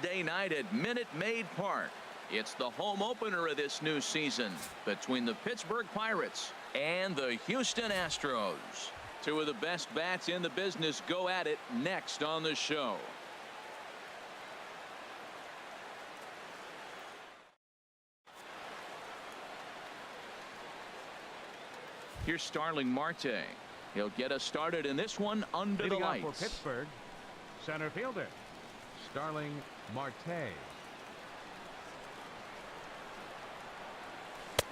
Wednesday night at Minute Maid Park. It's the home opener of this new season between the Pittsburgh Pirates and the Houston Astros. Two of the best bats in the business go at it next on the show. Here's Starling Marte. He'll get us started in this one under the lights. For Pittsburgh, center fielder Starling Marte.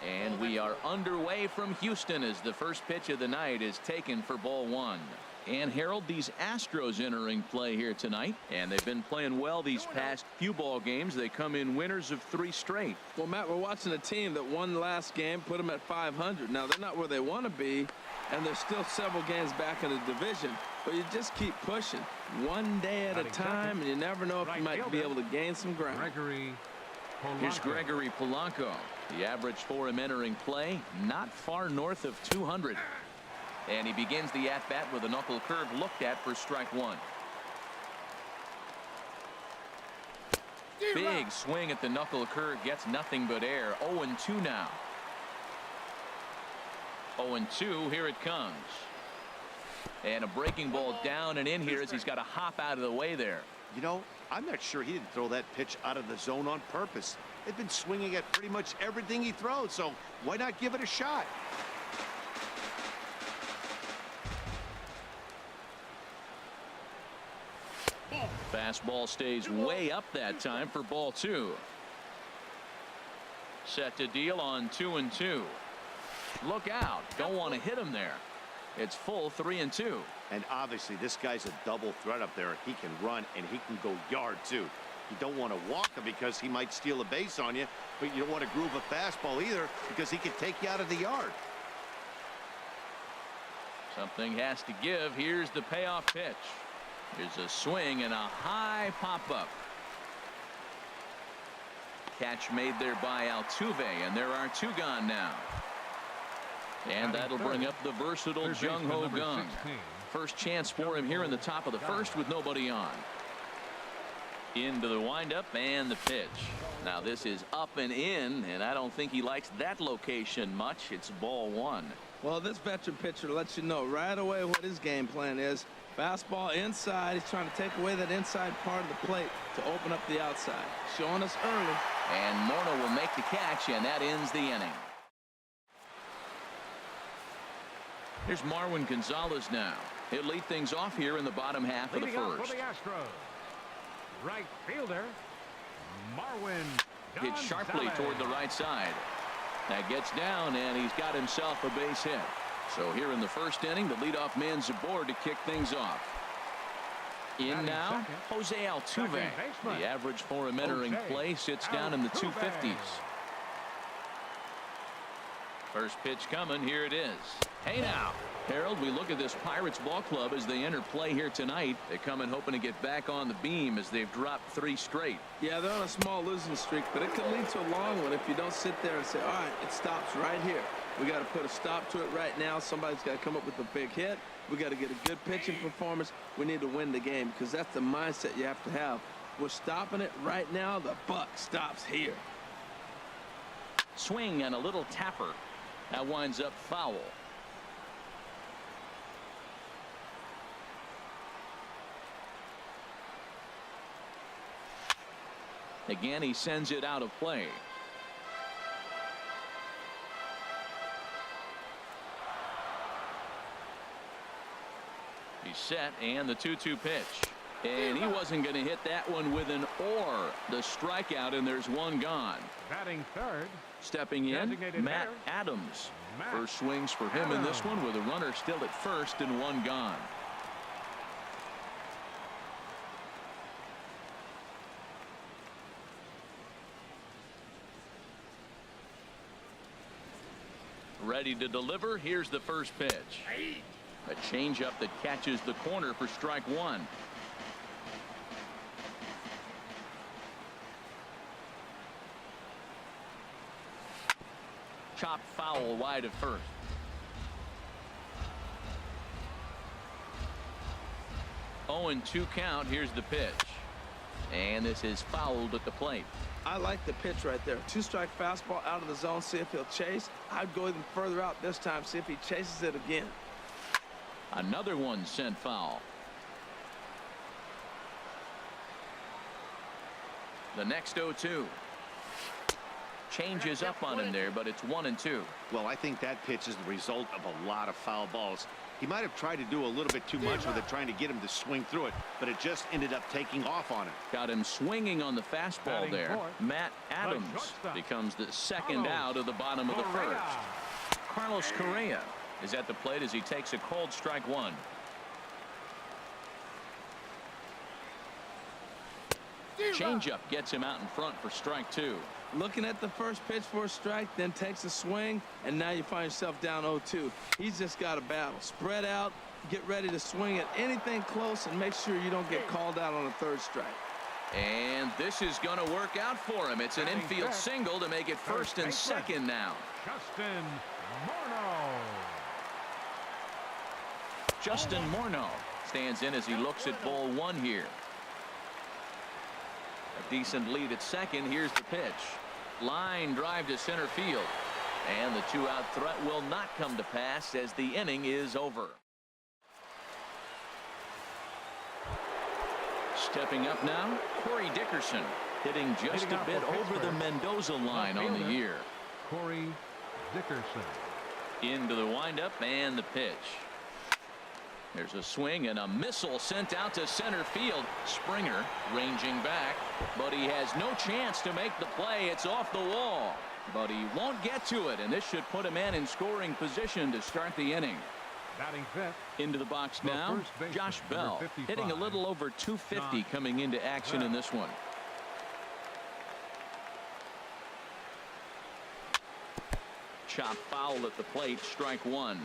And we are underway from Houston as the first pitch of the night is taken for ball one. And Harold, these Astros entering play here tonight, and they've been playing well these past few ball games. They come in winners of 3 straight. Well, Matt, we're watching a team that won last game, put them at 500. Now they're not where they want to be, and they're still several games back in the division. But you just keep pushing one day at a time, and you never know if you might be able to gain some ground. Here's Gregory Polanco. The average for him entering play, not far north of 200. And he begins the at-bat with a knuckle curve looked at for strike one. Big swing at the knuckle curve, gets nothing but air. 0-2 now. 0-2, here it comes. And a breaking ball down and in here as he's got to hop out of the way there. You know, I'm not sure he didn't throw that pitch out of the zone on purpose. They've been swinging at pretty much everything he throws, so why not give it a shot? Fastball stays way up that time for ball 2. Set to deal on 2-2. Look out. Don't want to hit him there. It's full 3-2. And obviously this guy's a double threat up there. He can run and he can go yard too. You don't want to walk him because he might steal a base on you, but you don't want to groove a fastball either because he can take you out of the yard. Something has to give. Here's the payoff pitch. There's a swing and a high pop-up. Catch made there by Altuve, and there are 2 gone now. And that'll bring up the versatile Jung Ho Kang. First chance for him here in the top of the first with nobody on. Into the windup and the pitch. Now this is up and in, and I don't think he likes that location much. It's ball 1. Well, this veteran pitcher lets you know right away what his game plan is. Fastball inside. He's trying to take away that inside part of the plate to open up the outside. Showing us early. And Morno will make the catch, and that ends the inning. Here's Marwin Gonzalez now. He'll lead things off here in the bottom half of the first. For the Astros, right fielder Marwin Hit sharply toward the right side. That gets down, and he's got himself a base hit. So here in the first inning, the leadoff man's aboard to kick things off. In now, Jose Altuve. The average for him entering play sits down in the 250s. First pitch coming. Here it is. Hey now, Harold, we look at this Pirates ball club as they enter play here tonight. They come in hoping to get back on the beam as they've dropped 3 straight. Yeah, they're on a small losing streak, but it could lead to a long one if you don't sit there and say, all right, it stops right here. We got to put a stop to it right now. Somebody's got to come up with a big hit. We got to get a good pitching performance. We need to win the game because that's the mindset you have to have. We're stopping it right now. The buck stops here. Swing and a little tapper. That winds up foul. Again, he sends it out of play. He's set, and the 2-2 pitch. And he wasn't going to hit that one with an or. The strikeout, and there's 1 gone. Batting third. Stepping in, Matt Adams. First swings for him in this one with a runner still at first and 1 gone. Ready to deliver. Here's the first pitch. A changeup that catches the corner for strike 1. Chopped foul wide of first. Oh, and 2 count. Here's the pitch. And this is fouled at the plate. I like the pitch right there. 2-strike fastball out of the zone. See if he'll chase. I'd go even further out this time. See if he chases it again. Another one sent foul. The next 0-2. Changes up on him there, but it's 1-2. Well, I think that pitch is the result of a lot of foul balls. He might have tried to do a little bit too much with it, trying to get him to swing through it, but it just ended up taking off on him. Got him swinging on the fastball there. Matt Adams becomes the second out of the bottom of the first. Carlos Correa is at the plate as he takes a cold strike one. Changeup gets him out in front for strike two. Looking at the first pitch for a strike, then takes a swing, and now you find yourself down 0-2. He's just got a battle. Spread out, get ready to swing at anything close, and make sure you don't get called out on a third strike. And this is going to work out for him. It's an infield single to make it first and second now. Justin Morneau stands in as he looks at ball one here. A decent lead at second. Here's the pitch. Line drive to center field. And the two-out threat will not come to pass as the inning is over. Stepping up now, Corey Dickerson, hitting just a bit over the Mendoza line on the year. Corey Dickerson. Into the windup and the pitch. There's a swing and a missile sent out to center field. Springer ranging back, but he has no chance to make the play. It's off the wall, but he won't get to it, and this should put a man in scoring position to start the inning. Batting fifth. Into the box now, Josh Bell, hitting a little over 250 coming into action in this one. Chop foul at the plate, strike one.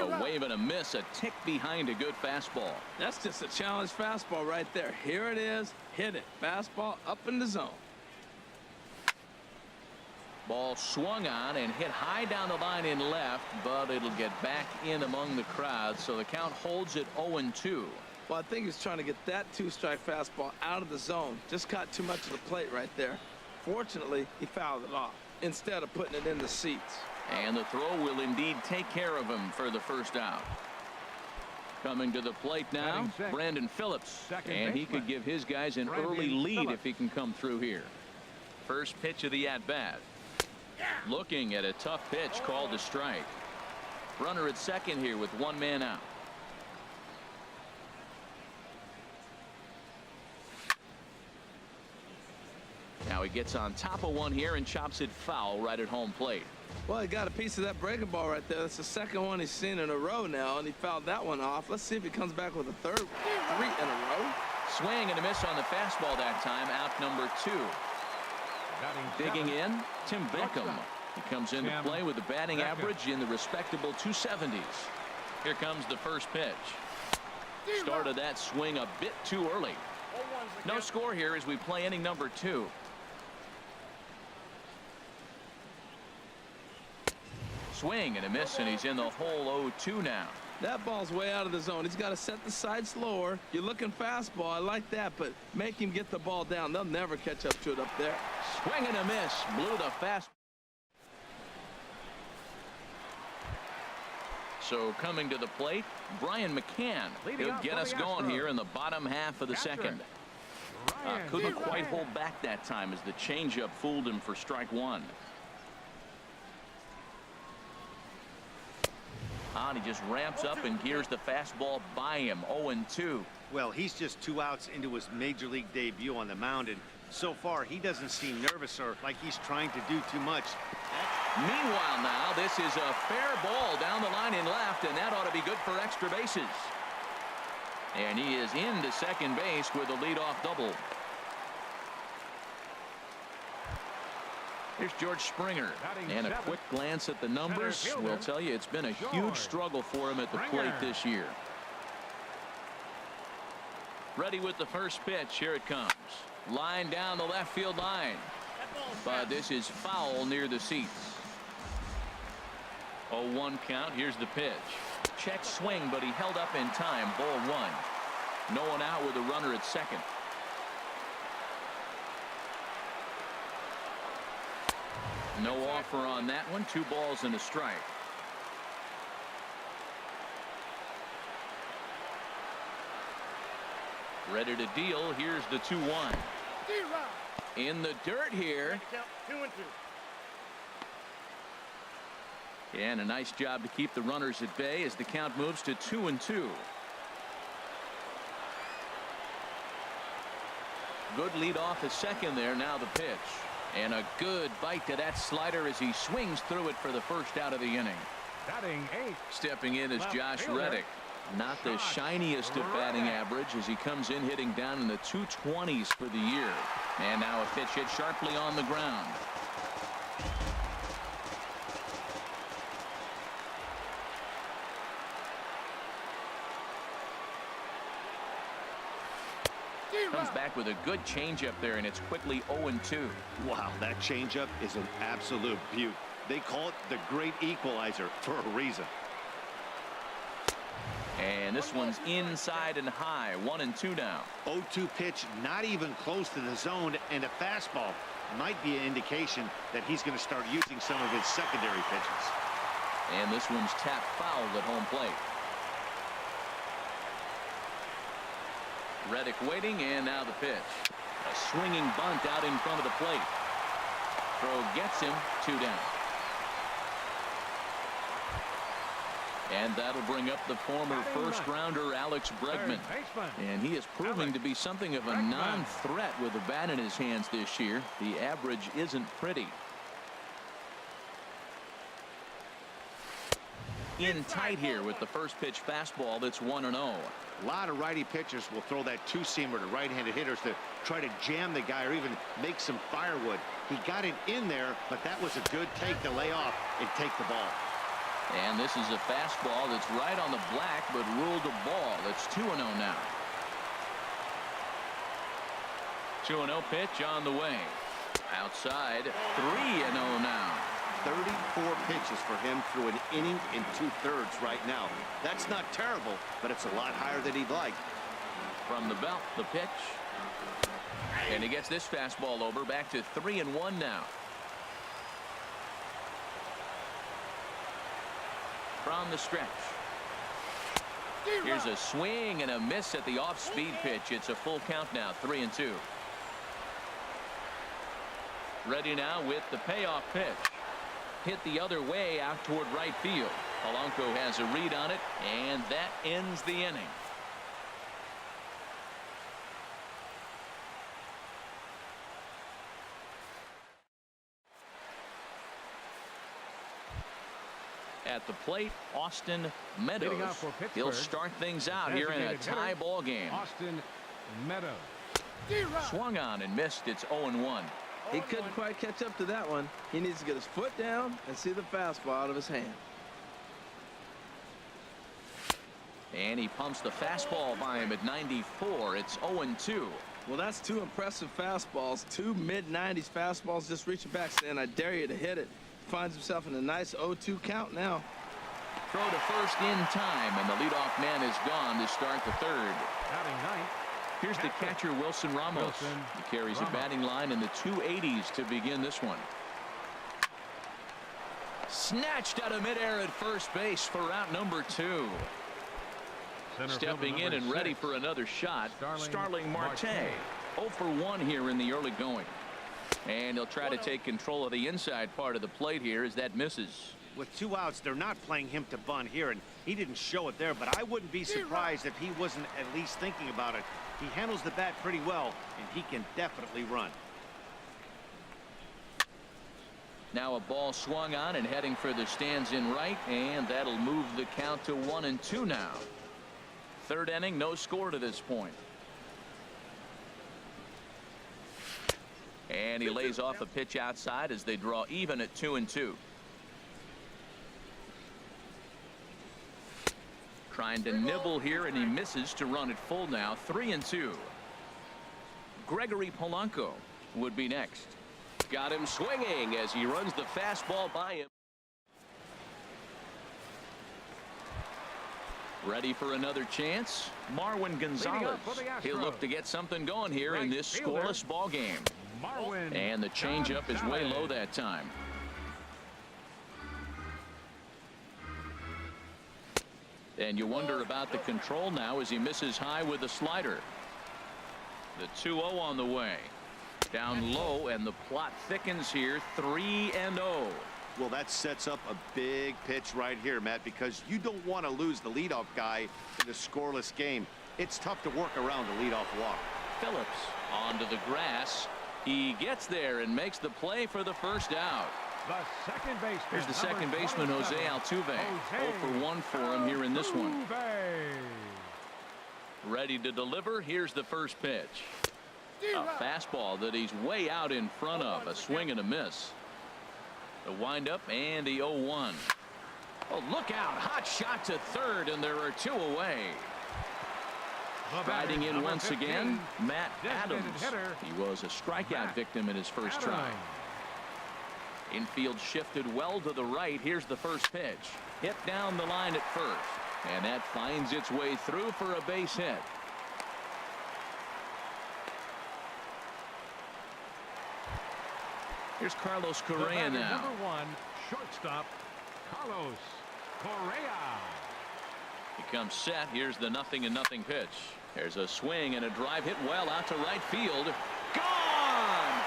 A wave and a miss, a tick behind a good fastball. That's just a challenge fastball right there. Here it is. Hit it. Fastball up in the zone. Ball swung on and hit high down the line in left, but it'll get back in among the crowd, so the count holds at 0-2. Well, I think he's trying to get that 2-strike fastball out of the zone. Just caught too much of the plate right there. Fortunately, he fouled it off instead of putting it in the seats. And the throw will indeed take care of him for the first out. Coming to the plate now, Brandon Phillips. And he could give his guys an early lead if he can come through here. First pitch of the at-bat. Looking at a tough pitch called a strike. Runner at second here with one man out. Now he gets on top of one here and chops it foul right at home plate. Well, he got a piece of that breaking ball right there. That's the second one he's seen in a row now, and he fouled that one off. Let's see if he comes back with a third, 3 in a row. Swing and a miss on the fastball that time. Out number 2. Digging in, Tim Beckham. He comes into play with a batting average in the respectable 270s. Here comes the first pitch. Started that swing a bit too early. No score here as we play inning number 2. Swing and a miss, and he's in the hole 0-2 now. That ball's way out of the zone. He's got to set the side slower. You're looking fastball. I like that, but make him get the ball down. They'll never catch up to it up there. Swing and a miss. Blew the fast. So coming to the plate, Brian McCann. He'll get us going here in the bottom half of the second. Couldn't quite hold back that time as the changeup fooled him for strike one. He just ramps up and gears the fastball by him. 0-2. Well, he's just 2 outs into his major league debut on the mound, and so far he doesn't seem nervous or like he's trying to do too much. Meanwhile now, this is a fair ball down the line in left, and that ought to be good for extra bases. And he is into second base with a leadoff double. Here's George Springer, and a quick glance at the numbers will tell you it's been a huge struggle for him at the plate this year. Ready with the first pitch. Here it comes. Line down the left field line, but this is foul near the seats. 0-1 count. Here's the pitch. check swing, but he held up in time. Ball one. No one out with a runner at second. No offer on that one. 2 balls and a strike. Ready to deal. Here's the 2-1. In the dirt here. 2-2. And a nice job to keep the runners at bay as the count moves to 2-2. Good lead off at second there. Now the pitch. And a good bite to that slider as he swings through it for the first out of the inning. Batting 8. Stepping in is Josh Reddick. Not the shiniest of batting average as he comes in hitting down in the 220s for the year. And now a pitch hit sharply on the ground. Comes back with a good changeup there, and it's quickly 0-2. Wow, that changeup is an absolute beaut. They call it the great equalizer for a reason. And this one's inside and high. 1-2 now. 0-2 pitch, not even close to the zone, and a fastball might be an indication that he's going to start using some of his secondary pitches. And this one's tapped foul at home plate. Reddick waiting, and now the pitch. A swinging bunt out in front of the plate. Throw gets him. 2 down. And that'll bring up the former first-rounder Alex Bregman. And he is proving to be something of a non-threat with a bat in his hands this year. The average isn't pretty. In tight here with the first pitch fastball that's 1-0. A lot of righty pitchers will throw that two-seamer to right-handed hitters to try to jam the guy or even make some firewood. He got it in there, but that was a good take to lay off and take the ball. And this is a fastball that's right on the black, but ruled a ball. It's 2-0 now. 2-0 pitch on the way. Outside. 3-0 now. 34 pitches for him through an inning and 2/3 right now. That's not terrible, but it's a lot higher than he'd like. From the belt, the pitch. And he gets this fastball over. Back to 3-1 now. From the stretch. Here's a swing and a miss at the off-speed pitch. It's a full count now. 3-2. Ready now with the payoff pitch. Hit the other way out toward right field. Polanco has a read on it, and that ends the inning. At the plate, Austin Meadows. He'll start things out here in a tie ball game. Austin Meadows. Swung on and missed. It's 0-1. He couldn't quite catch up to that one. He needs to get his foot down and see the fastball out of his hand. And he pumps the fastball by him at 94. It's 0-2. Well, that's 2 impressive fastballs. 2 mid-90s fastballs just reaching back saying, I dare you to hit it. Finds himself in a nice 0-2 count now. Throw to first in time, and the leadoff man is gone to start the third. Batting 9th. Here's the catcher, Wilson Ramos. He carries a batting line in the 280s to begin this one. Snatched out of midair at first base for out number 2. Stepping in and ready for another shot, Starling Marte. 0 for 1 here in the early going. And he'll try to take control of the inside part of the plate here as that misses. With 2 outs, they're not playing him to bunt here, and he didn't show it there, but I wouldn't be surprised if he wasn't at least thinking about it. He handles the bat pretty well, and he can definitely run. Now a ball swung on and heading for the stands in right, and that'll move the count to 1-2 now. Third inning, no score to this point. And he lays off a pitch outside as they draw even at 2-2. Trying to nibble here, and he misses to run it full now. 3-2. Gregory Polanco would be next. Got him swinging as he runs the fastball by him. Ready for another chance? Marwin Gonzalez. He'll look to get something going here in this scoreless ball game. And the changeup is way low that time. And you wonder about the control now as he misses high with the slider. The 2-0 on the way. Down low, and the plot thickens here. 3-0. Well, that sets up a big pitch right here, Matt, because you don't want to lose the leadoff guy in a scoreless game. It's tough to work around a leadoff walk. Phillips onto the grass. He gets there and makes the play for the first out. The second baseman. Here's the second baseman, Jose Altuve. 0 for 1 for him here in this one. Ready to deliver. Here's the first pitch. A fastball that he's way out in front of. A swing and a miss. The windup and the 0-1. Oh, look out. Hot shot to third, and there are 2 away. Riding in once again, Matt Adams. He was a strikeout victim in his first try. Infield shifted well to the right. Here's the first pitch. Hit down the line at first. And that finds its way through for a base hit. Here's Carlos Correa now. Number 1, shortstop, Carlos Correa. He comes set. Here's the 0-0 pitch. There's a swing and a drive hit well out to right field. Gone!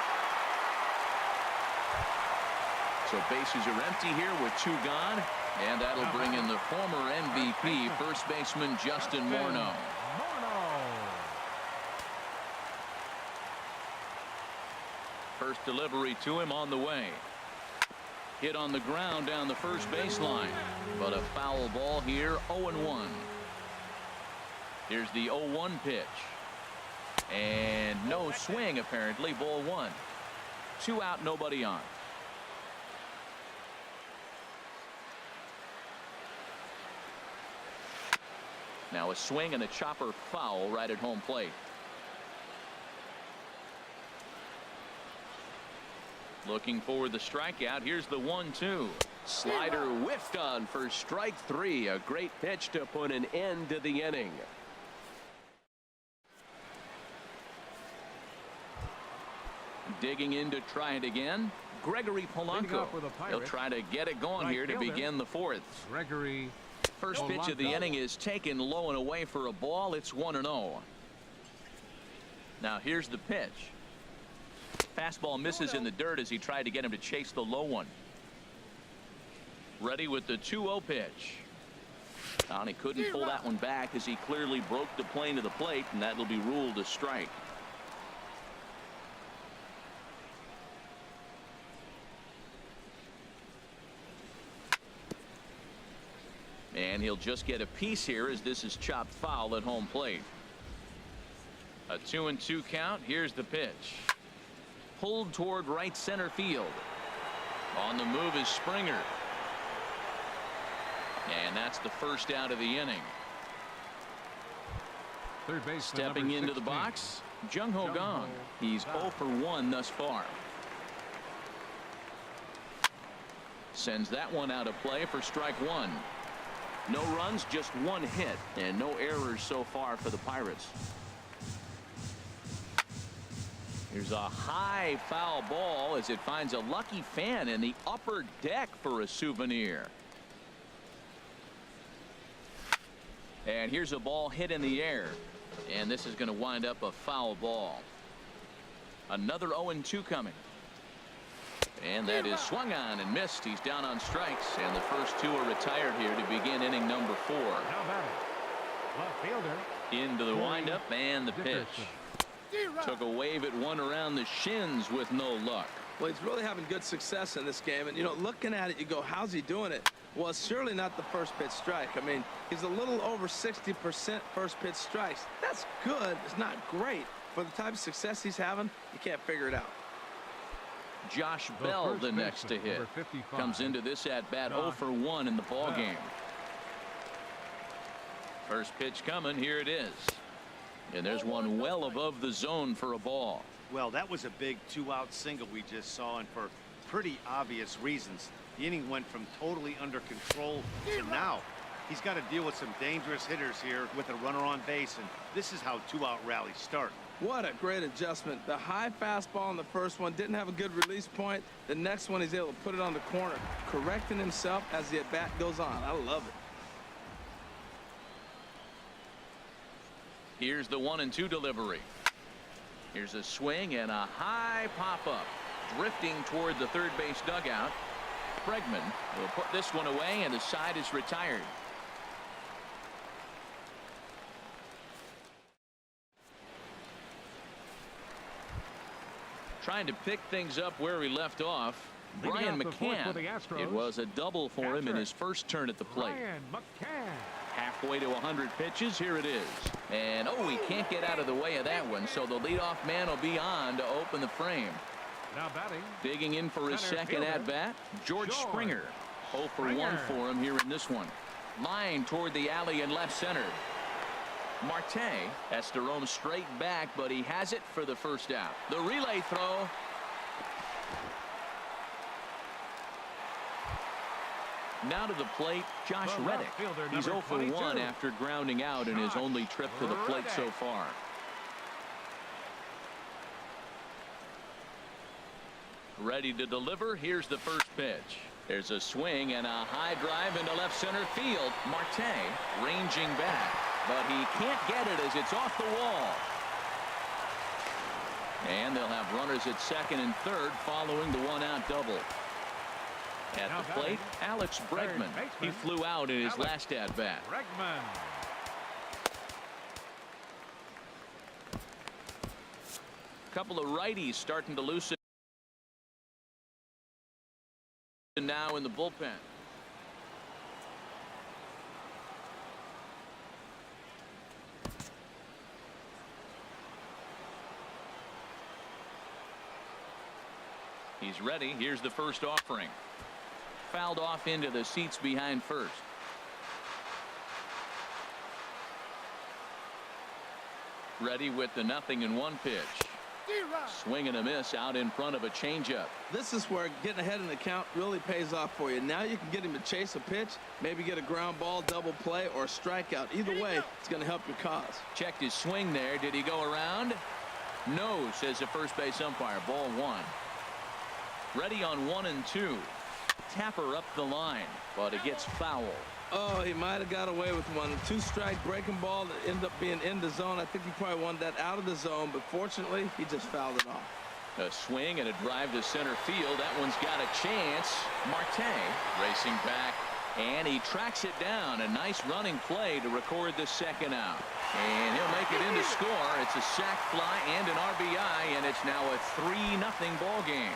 So bases are empty here with 2 gone. And that'll bring in the former MVP, first baseman Justin Morneau. First delivery to him on the way. Hit on the ground down the first baseline. But a foul ball here, 0-1. Here's the 0-1 pitch. And no swing apparently, ball 1. 2 out, nobody on. Now a swing and a chopper foul right at home plate. Looking for the strikeout. Here's the 1-2. Slider whiffed on for strike 3. A great pitch to put an end to the inning. Digging in to try it again. Gregory Polanco. He'll try to get it going here to begin the 4th. Gregory. First pitch of the inning is taken low and away for a ball. It's 1-0. Now here's the pitch. Fastball misses in the dirt as he tried to get him to chase the low one. Ready with the 2-0 pitch. And he couldn't pull that one back as he clearly broke the plane to the plate, and that'll be ruled a strike. And he'll just get a piece here as this is chopped foul at home plate. A 2-2 count. Here's the pitch. Pulled toward right center field. On the move is Springer. And that's the first out of the inning. Third base. Stepping into the box, Jung-Ho Kang. He's 0 for 1 thus far. Sends that one out of play for strike 1. No runs, just 1 hit, and no errors so far for the Pirates. Here's a high foul ball as it finds a lucky fan in the upper deck for a souvenir. And here's a ball hit in the air, and this is going to wind up a foul ball. Another 0-2 coming. And that is swung on and missed. He's down on strikes, and the first 2 are retired here to begin inning number 4. Left fielder. Into the windup and the pitch. Took a wave at one around the shins with no luck. Well, he's really having good success in this game, and you know, looking at it, you go, how's he doing it? Well, it's surely not the first pitch strike. I mean, he's a little over 60% first pitch strikes. That's good. It's not great. For the type of success he's having, you can't figure it out. Josh Bell, the next to hit, comes into this at bat 0 for 1 in the ball game. First pitch coming. Here it is. And there's one well above the zone for a ball. Well, that was a big 2-out single we just saw, and for pretty obvious reasons. The inning went from totally under control to now He's got to deal with some dangerous hitters here with a runner on base, and this is how two-out rallies start. What a great adjustment. The high fastball in the first one didn't have a good release point. The next one he's able to put it on the corner, correcting himself as the at-bat goes on. I love it. Here's the 1-2 delivery. Here's a swing and a high pop-up. Drifting toward the third base dugout. Bregman will put this one away, and the side is retired. Trying to pick things up where he left off. Brian McCann. It was a double for him in his first turn at the plate. Halfway to 100 pitches. Here it is. And oh, he can't get out of the way of that one, so the leadoff man will be on to open the frame. Now batting. Digging in for his second at bat, George Springer. 0 for 1 for him here in this one. Line toward the alley in left center. Marte has to roam straight back, but he has it for the first out. The relay throw. Now to the plate, Josh Reddick. He's 0 for 1 after grounding out in his only trip to the plate so far. Ready to deliver. Here's the first pitch. There's a swing and a high drive into left center field. Marte ranging back, but he can't get it as it's off the wall. And they'll have runners at second and third following the one-out double. At the plate, Alex Bregman. He flew out in his last at-bat. Couple of righties starting to loosen now in the bullpen. He's ready. Here's the first offering. Fouled off into the seats behind first. Ready with the 0-1 pitch. Swing and a miss out in front of a changeup. This is where getting ahead in the count really pays off for you. Now you can get him to chase a pitch, maybe get a ground ball, double play, or a strikeout. Either way, it's going to help your cause. Checked his swing there. Did he go around? No, says the first base umpire. Ball 1. Ready on 1 and 2. Tapper up the line, but it gets foul. Oh, he might have got away with one. 2-strike breaking ball that ended up being in the zone. I think he probably wanted that out of the zone, but fortunately, he just fouled it off. A swing and a drive to center field. That one's got a chance. Marte racing back, and he tracks it down. A nice running play to record the second out. And he'll make it in to score. It's a sac fly and an RBI, and it's now a 3-0 ball game.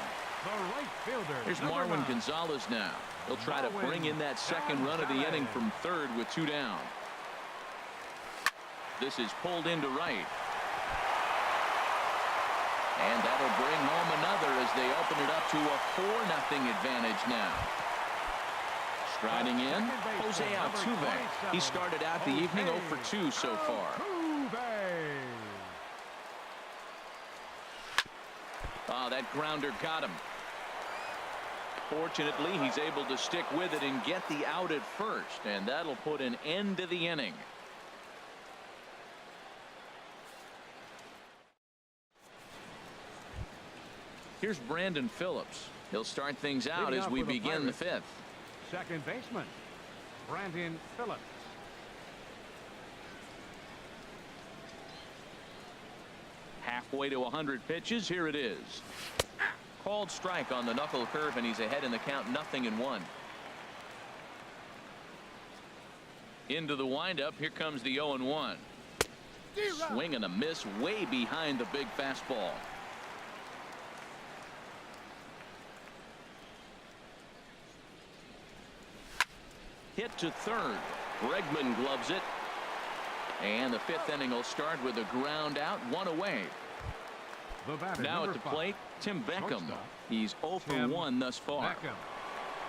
Here's Marwin Gonzalez now. He'll try to bring in that second run of the inning from third with 2 down. This is pulled into right. And that'll bring home another as they open it up to a 4-0 advantage now. Striding in, Jose Altuve. He started out the evening 0 for 2 so far. Oh, that grounder got him. Fortunately, he's able to stick with it and get the out at first, and that'll put an end to the inning. Here's Brandon Phillips. He'll start things out as we begin the 5th. Second baseman, Brandon Phillips. Halfway to 100 pitches. Here it is. Called strike on the knuckle curve, and he's ahead in the count, 0-1. Into the windup. Here comes the 0-1. Swing and a miss way behind the big fastball. Hit to third. Bregman gloves it. And the 5th inning will start with a ground out, 1 away. Now at the plate, Tim Beckham. He's 0 for 1 thus far.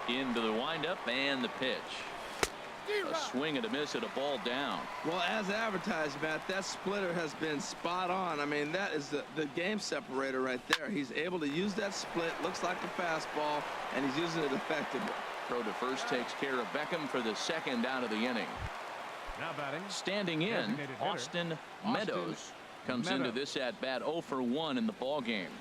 Into the windup and the pitch. A swing and a miss at a ball down. Well, as advertised, Matt, that splitter has been spot on. I mean, that is the game separator right there. He's able to use that split. Looks like a fastball, and he's using it effectively. Throw to first takes care of Beckham for the second out of the inning. Now batting. Standing in, Designated hitter, Austin Meadows comes into this at bat 0 for 1 in the ball game.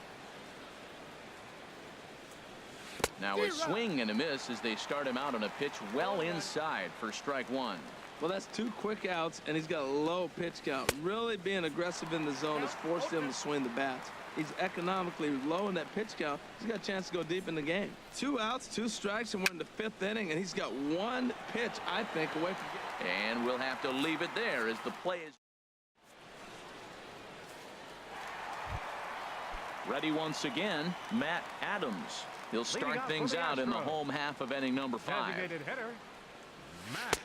Now a swing and a miss as they start him out on a pitch well inside for strike one. Well, that's 2 quick outs, and he's got a low pitch count. Really being aggressive in the zone has forced him to swing the bats. He's economically low in that pitch count. He's got a chance to go deep in the game. 2 outs, 2 strikes, and we're in the 5th inning, and he's got 1 pitch, I think, away from getting. And we'll have to leave it there as the play is ready once again. Matt Adams. He'll start things out in the home half of inning number 5. Designated hitter, Matt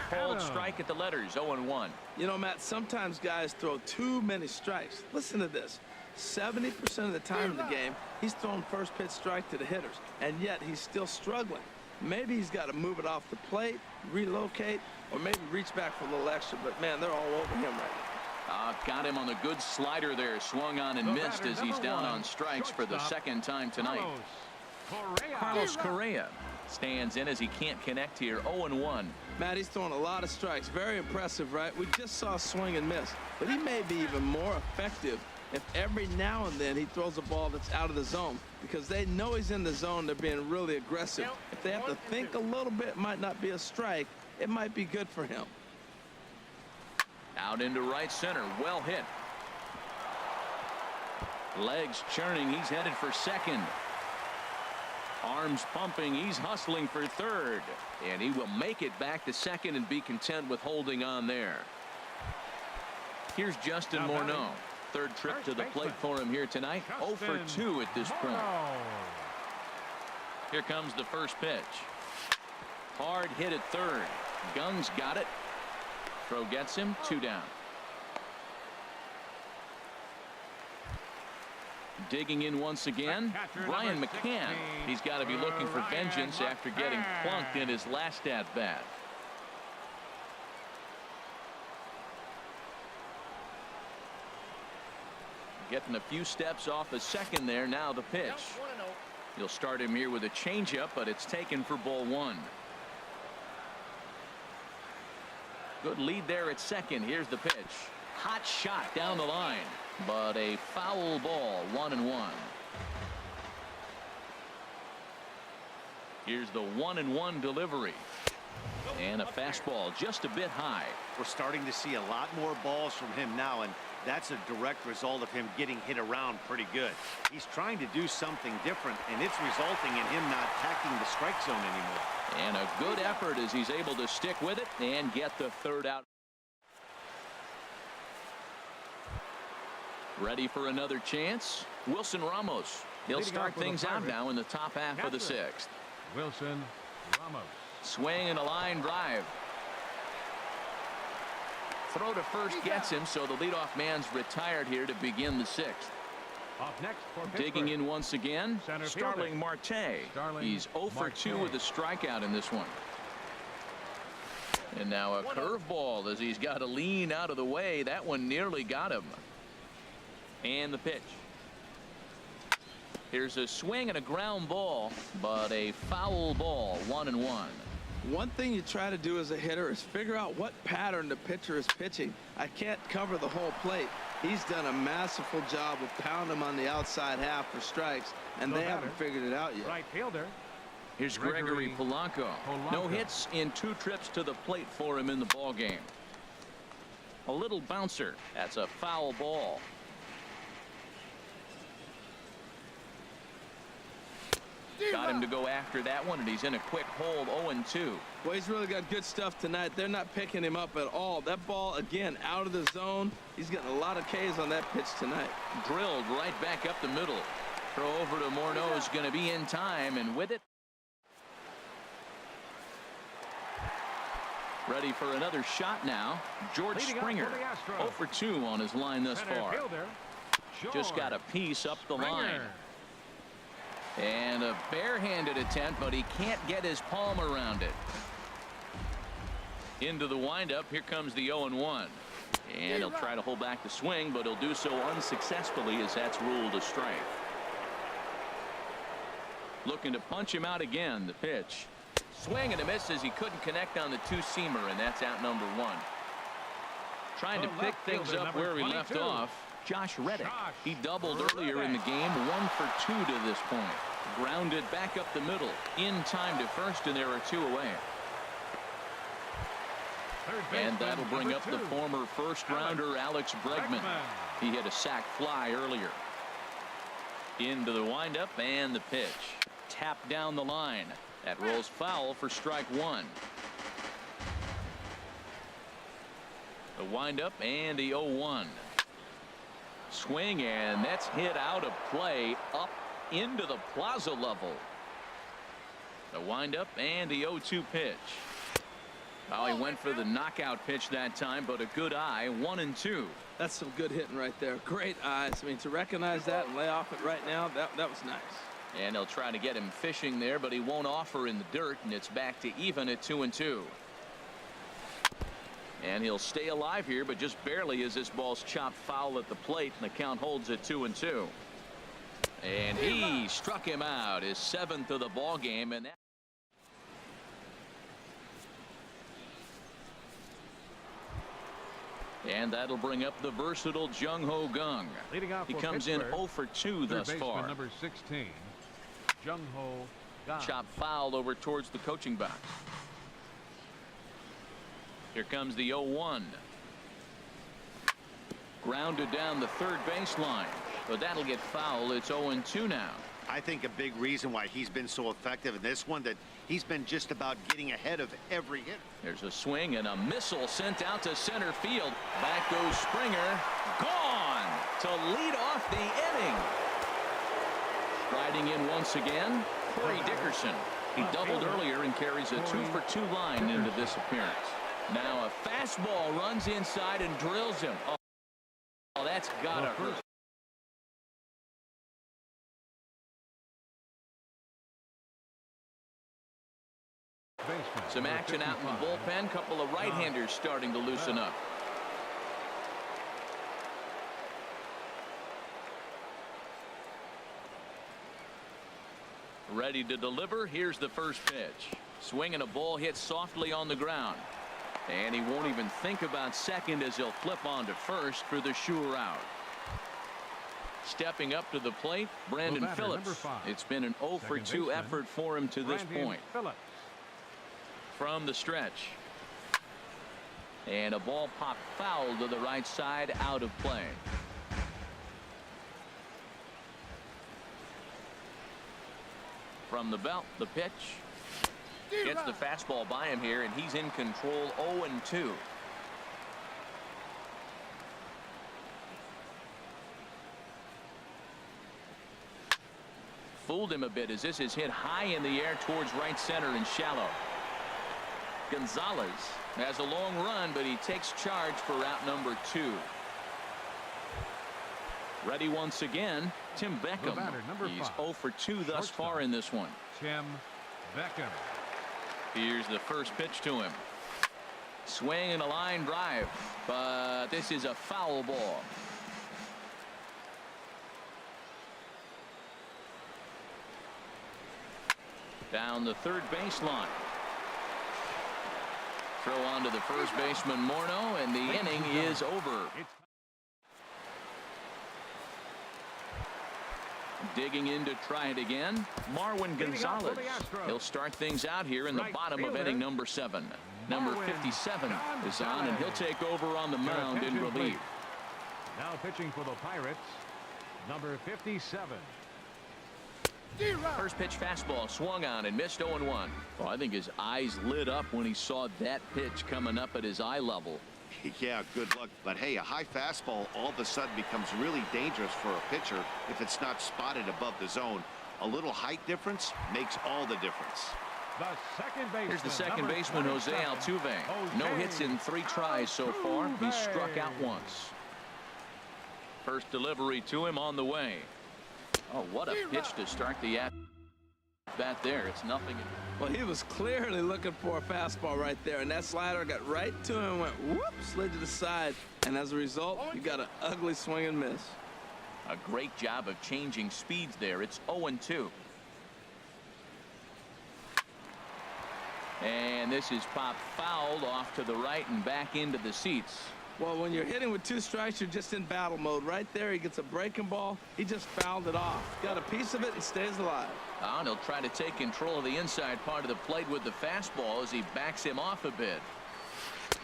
Cold Adams. strike at the letters, 0-1. You know, Matt, sometimes guys throw too many strikes. Listen to this. 70% of the time in the game, he's throwing first pitch strike to the hitters, and yet he's still struggling. Maybe he's got to move it off the plate, relocate, or maybe reach back for a little extra, but man, they're all over him right now. Got him on the good slider there, swung on and missed as he's down on strikes for the second time tonight. Carlos Correa stands in as he can't connect here. 0-1. Matt, he's throwing a lot of strikes. Very impressive, right? We just saw a swing and miss, but he may be even more effective if every now and then he throws a ball that's out of the zone, because they know he's in the zone. They're being really aggressive. If they have to think a little bit, it might not be a strike. It might be good for him. Out into right center. Well hit. Legs churning. He's headed for second. Arms pumping. He's hustling for third. And he will make it back to second and be content with holding on there. Here's Justin Morneau. Third trip to the plate for him here tonight. 0 for 2 at this point. Here comes the first pitch. Hard hit at third. Gung's got it. Throw gets him. 2 down. Digging in once again, Brian McCann. He's got to be looking for vengeance after getting plunked in his last at bat. Getting a few steps off a second there. Now the pitch. You'll start him here with a changeup, but it's taken for ball 1. Good lead there at second. Here's the pitch. Hot shot down the line, but a foul ball. 1-1. Here's the 1-1 delivery. And a fastball just a bit high. We're starting to see a lot more balls from him now, and that's a direct result of him getting hit around pretty good. He's trying to do something different, and it's resulting in him not attacking the strike zone anymore. And a good effort as he's able to stick with it and get the third out. Ready for another chance. Wilson Ramos. He'll start things out now in the top half of the 6th. Wilson Ramos. Swing and a line drive. Throw to first gets him, so the leadoff man's retired here to begin the 6th. Off next for Digging in once again, Center Starling Marte. He's 0 for 2 with a strikeout in this one. And now a curveball as he's got to lean out of the way. That one nearly got him. And the pitch. Here's a swing and a ground ball, but a foul ball. 1-1. One thing you try to do as a hitter is figure out what pattern the pitcher is pitching. I can't cover the whole plate. He's done a masterful job of pounding him on the outside half for strikes, and they haven't figured it out yet. Right fielder. Here's Gregory Polanco. No hits in 2 trips to the plate for him in the ball game. A little bouncer. That's a foul ball. Got him to go after that one, and he's in a quick hold. 0-2. Well, he's really got good stuff tonight. They're not picking him up at all. That ball, again, out of the zone. He's getting a lot of Ks on that pitch tonight. Drilled right back up the middle. Throw over to Morneau is going to be in time, and with it. Ready for another shot now. George Springer. 0 for 2 on his line thus far. Just got a piece up the line. And a barehanded attempt, but he can't get his palm around it. Into the windup. Here comes the 0-1. And he'll try to hold back the swing, but he'll do so unsuccessfully as that's ruled a strike. Looking to punch him out again. The pitch. Swing and a miss as he couldn't connect on the two-seamer, and that's out number 1. Trying to pick things up where he left off. Josh Reddick. He doubled earlier in the game, 1 for 2 to this point. Grounded back up the middle, in time to first, and there are 2 away. And that'll bring up the former first-rounder Alex Bregman. He hit a sac fly earlier. Into the windup and the pitch. Tapped down the line. That rolls foul for strike 1. The windup and the 0-1. Swing, and that's hit out of play up into the plaza level. The windup and the 0-2 pitch. Oh, he went for the knockout pitch that time, but a good eye. 1-2. That's some good hitting right there. Great eyes. I mean, to recognize that and lay off it right now, that was nice. And they'll try to get him fishing there, but he won't offer in the dirt, and it's back to even at 2-2. And he'll stay alive here, but just barely as this ball's chopped foul at the plate, and the count holds at 2-2. And he struck him out, his 7th of the ball game, and that. And that'll bring up the versatile Jung-Ho Kang. He comes in 0 for 2 thus far. Number 16, Jung-Ho Kang. Chop foul over towards the coaching box. Here comes the 0-1. Grounded down the third baseline, but that'll get foul. It's 0-2 now. I think a big reason why he's been so effective in this one, that he's been just about getting ahead of every hitter. There's a swing and a missile sent out to center field. Back goes Springer. Gone to lead off the inning. Striding in once again, Corey Dickerson. He doubled earlier and carries a 2 for 2 line into this appearance. Now a fastball runs inside and drills him. Oh, that's gotta hurt. Some action out in the bullpen. Couple of right-handers starting to loosen up. Ready to deliver. Here's the first pitch. Swinging a ball hit softly on the ground. And he won't even think about second as he'll flip on to first for the sure out. Stepping up to the plate, Brandon Phillips. It's been an 0 for 2 effort for him to this point. From the stretch. And a ball popped foul to the right side, out of play. From the belt, the pitch. Gets the fastball by him here, and he's in control. 0-2. Fooled him a bit as this is hit high in the air towards right center and shallow. Gonzalez has a long run, but he takes charge for route number 2. Ready once again, Tim Beckham. He's 0 for 2 thus far in this one. Tim Beckham. Here's the first pitch to him. Swing and a line drive, but this is a foul ball. Down the third baseline. Throw on to the first baseman Morneau, and the inning is over. Digging in to try it again, Marwin Gonzalez. He'll start things out here in the bottom of inning number 7. Number 57 is on, and he'll take over on the mound in relief. Now pitching for the Pirates, number 57. First pitch fastball swung on and missed. 0-1. Well, I think his eyes lit up when he saw that pitch coming up at his eye level. Yeah, good luck. But hey, a high fastball all of a sudden becomes really dangerous for a pitcher if it's not spotted above the zone. A little height difference makes all the difference. Here's the second baseman, Jose Altuve. No hits in 3 tries so far. He's struck out once. First delivery to him on the way. Oh, what a pitch to start the at-bat there. It's nothing. Well, he was clearly looking for a fastball right there, and that slider got right to him and went whoop, slid to the side, and as a result, you got an ugly swing and miss. A great job of changing speeds there. It's 0-2. And this is popped fouled off to the right and back into the seats. Well, when you're hitting with 2 strikes, you're just in battle mode. Right there, he gets a breaking ball. He just fouled it off. Got a piece of it and stays alive. And he'll try to take control of the inside part of the plate with the fastball as he backs him off a bit.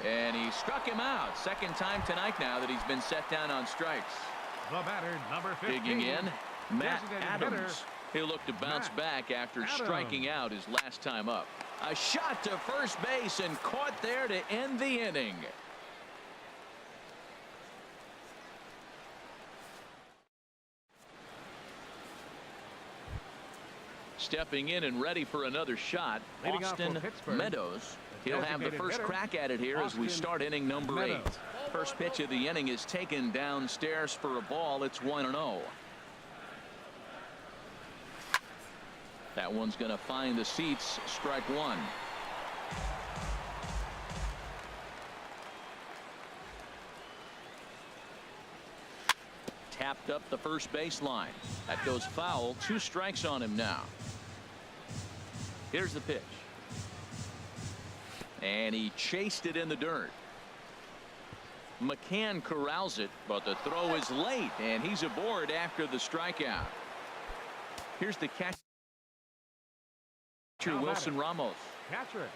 And he struck him out. Second time tonight now that he's been set down on strikes. The batter, number 15. Digging in, Matt Designated Adams. He'll look to bounce back after striking out his last time up. A shot to first base and caught there to end the inning. Stepping in and ready for another shot, Leading off Austin for Pittsburgh, Meadows. He'll have the designated first hitter, crack at it here as we Austin start inning number Meadows. 8. First pitch of the inning is taken downstairs for a ball. It's 1-0. That one's going to find the seats. Strike one. Tapped up the first baseline. That goes foul. 2 strikes on him now. Here's the pitch. And he chased it in the dirt. McCann corrals it, but the throw is late, and he's aboard after the strikeout. Here's the catcher, Wilson Ramos. Catcher,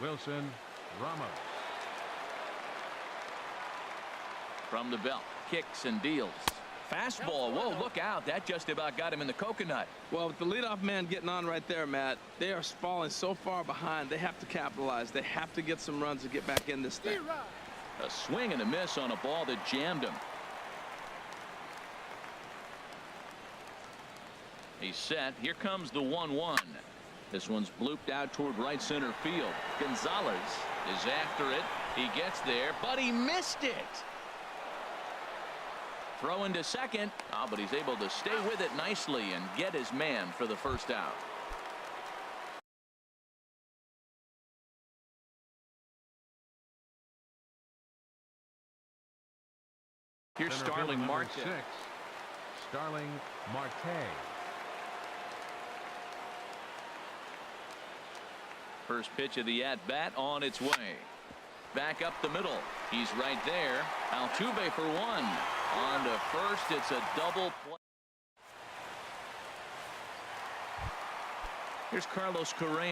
Wilson Ramos. From the belt, kicks and deals. Fastball. Whoa, look out. That just about got him in the coconut. Well, with the leadoff man getting on right there, Matt, they are falling so far behind. They have to capitalize. They have to get some runs to get back in this thing. A swing and a miss on a ball that jammed him. He's set. Here comes the 1-1. This one's blooped out toward right center field. Gonzalez is after it. He gets there, but he missed it. Throw into second. But he's able to stay with it nicely and get his man for the first out. Here's Center Starling field, number Marte. 6, Starling Marte. First pitch of the at-bat on its way. Back up the middle. He's right there. Altuve for 1. On to first. It's a double play. Here's Carlos Correa.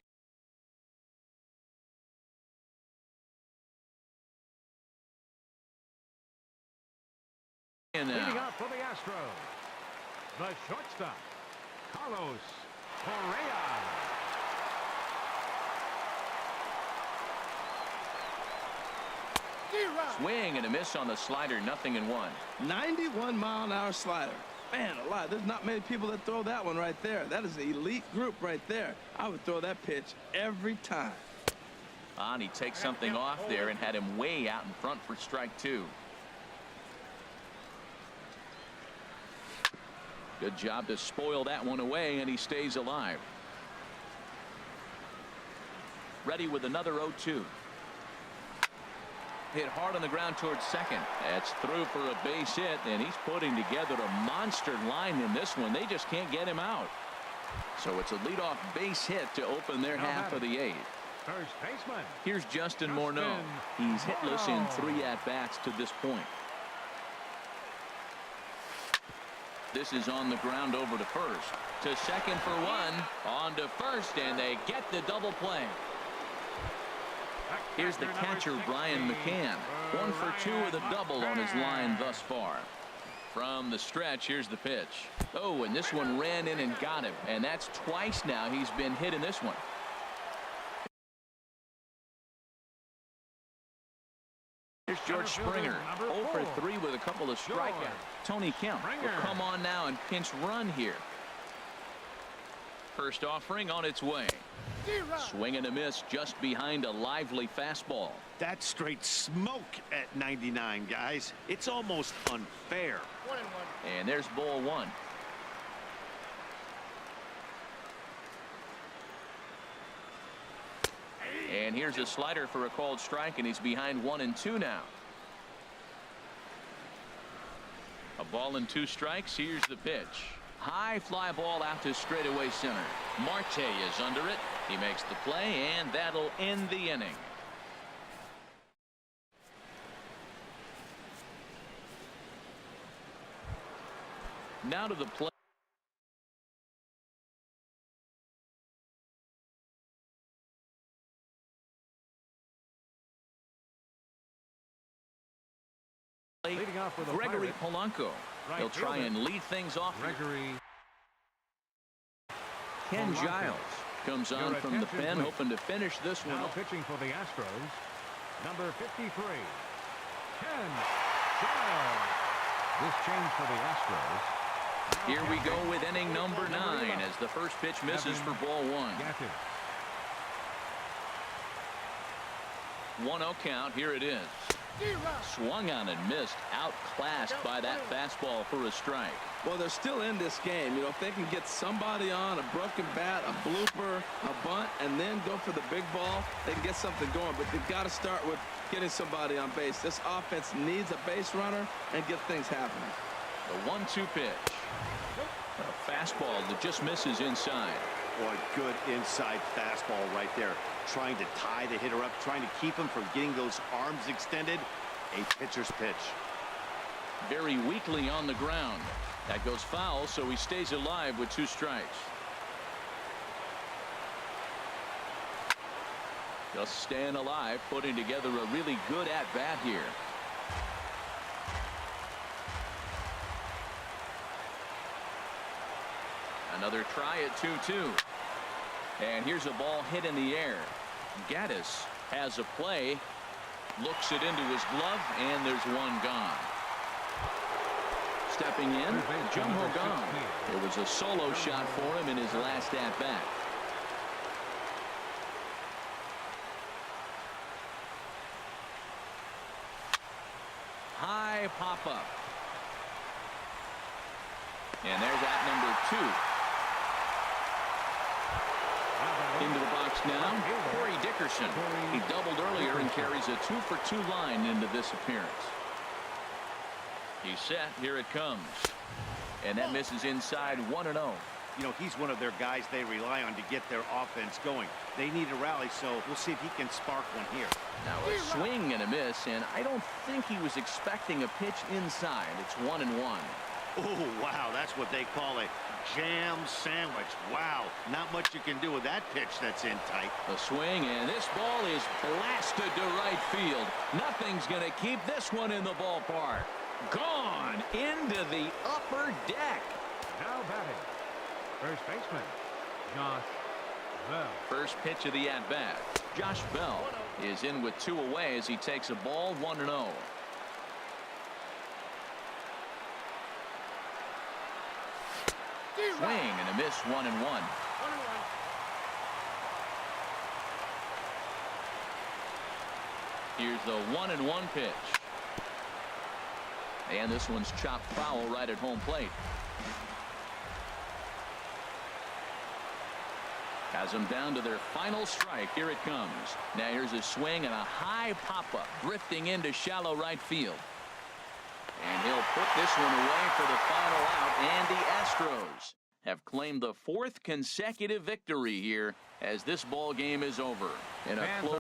Leading up for the Astros, the shortstop, Carlos Correa. Swing and a miss on the slider. 0-1. 91-mile-an-hour slider. Man alive, there's not many people that throw that one right there. That is an elite group right there. I would throw that pitch every time. And he takes something off there and had him way out in front for strike 2. Good job to spoil that one away, and he stays alive. Ready with another 0-2. Hit hard on the ground towards second. That's through for a base hit, and he's putting together a monster line in this one. They just can't get him out. So it's a leadoff base hit to open their half of the 8th. First baseman. Here's Justin Morneau. He's hitless in 3 at-bats to this point. This is on the ground over to first. To second for 1. On to first, and they get the double play. Here's the catcher, Brian McCann. 1 for 2 with a double on his line thus far. From the stretch, here's the pitch. Oh, and this one ran in and got him. And that's twice now he's been hit in this one. Here's George Springer. 0 for 3 with a couple of strikeouts. Tony Kemp will come on now and pinch run here. First offering on its way. Swing and a miss just behind a lively fastball. That's straight smoke at 99, guys. It's almost unfair. 1-1. And there's ball 1. And here's a slider for a called strike, and he's behind 1-2 now. A ball and 2 strikes. Here's the pitch. High fly ball out to straightaway center. Marte is under it. He makes the play, and that'll end the inning. Now to the play. Leading off with Gregory Polanco. Right He'll try fielder. and lead things off. Gregory. Ken Polanco. Giles comes on Your from the attention, pen, please. hoping to finish this one Now off. pitching for the Astros, number 53, Ken Giles. This change for the Astros. Now Here we go catching with inning number 9 as the first pitch misses for ball 1. Gattis. 1-0 count. Here it is. Swung on and missed. Outclassed by that fastball for a strike. Well, they're still in this game. You know, if they can get somebody on, a broken bat, a blooper, a bunt, and then go for the big ball, they can get something going. But they've got to start with getting somebody on base. This offense needs a base runner and get things happening. The 1-2 pitch. A fastball that just misses inside. Boy, good inside fastball right there. Trying to tie the hitter up, trying to keep him from getting those arms extended. A pitcher's pitch. Very weakly on the ground. That goes foul, so he stays alive with 2 strikes. Just staying alive, putting together a really good at-bat here. Another try at 2-2. And here's a ball hit in the air. Gattis has a play. Looks it into his glove, and there's one gone. Stepping in, Jung Ho Kang. It was a solo shot for him in his last at-bat. High pop-up. And there's at number 2. Into the box now, Corey Dickerson. He doubled earlier and carries a 2-for-2 line into this appearance. He's set. Here it comes. And that misses inside 1-0. You know, he's one of their guys they rely on to get their offense going. They need a rally, so we'll see if he can spark one here. Now a swing and a miss, and I don't think he was expecting a pitch inside. It's 1-1. Oh, wow, that's what they call a jam sandwich. Wow, not much you can do with that pitch that's in tight. The swing, and this ball is blasted to right field. Nothing's going to keep this one in the ballpark. Gone into the upper deck. Now batting, first baseman, Josh Bell. First pitch of the at-bat. Josh Bell is in with 2 away as he takes a ball 1-0. Swing and a miss 1-1. Here's the 1-1 pitch. And this one's chopped foul right at home plate. Has them down to their final strike. Here it comes. Now here's a swing and a high pop-up drifting into shallow right field. And he'll put this one away for the final out. And the Astros have claimed the 4th consecutive victory here as this ball game is over. In a close